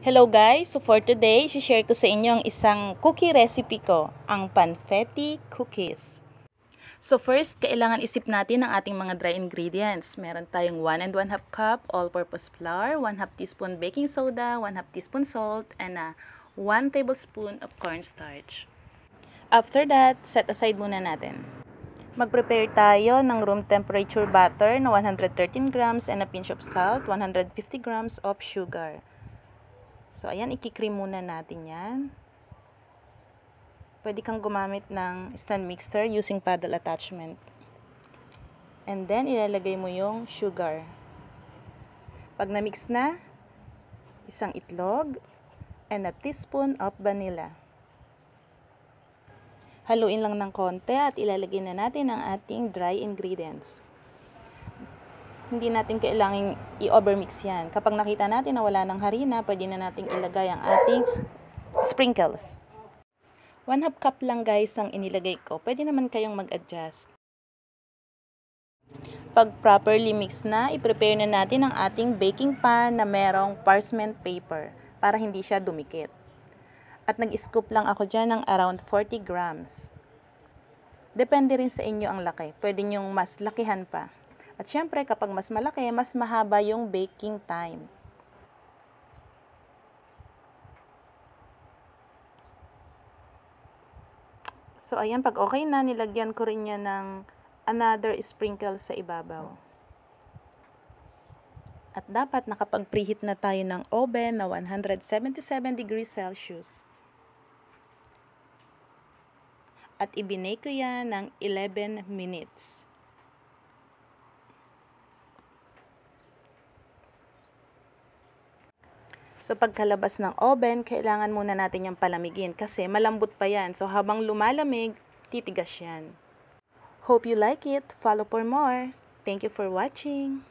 Hello guys! So for today, share ko sa inyo ang isang cookie recipe ko, ang Panfetti cookies. So first, kailangan isip natin ang ating mga dry ingredients. Meron tayong 1 and 1/2 cup all-purpose flour, 1/2 teaspoon baking soda, 1/2 teaspoon salt, and 1 tablespoon of cornstarch. After that, set aside muna natin. Mag-prepare tayo ng room temperature butter na 113 grams and a pinch of salt, 150 grams of sugar. So, ayan, ikikream muna natin yan. Pwede kang gumamit ng stand mixer using paddle attachment. And then, ilalagay mo yung sugar. Pag na-mix na, isang itlog and a teaspoon of vanilla. Haluin lang ng konti at ilalagay na natin ang ating dry ingredients. Hindi natin kailangang i-overmix yan. Kapag nakita natin na wala ng harina, pwede na natin ilagay ang ating sprinkles. 1/2 cup lang guys ang inilagay ko. Pwede naman kayong mag-adjust. Pag properly mix na, i-prepare na natin ang ating baking pan na merong parchment paper para hindi siya dumikit. At nag-scoop lang ako dyan ng around 40 grams. Depende rin sa inyo ang laki. Pwede nyong mas lakihan pa. At syempre, kapag mas malaki, mas mahaba yung baking time. So, ayan, pag okay na, nilagyan ko rin niya ng another sprinkle sa ibabaw. At dapat nakapag-preheat na tayo ng oven na 177 degrees Celsius. At ibinake ko yan ng 11 minutes. So, pagkalabas ng oven, kailangan muna natin yung palamigin kasi malambot pa yan. So, habang lumalamig, titigas yan. Hope you like it. Follow for more. Thank you for watching.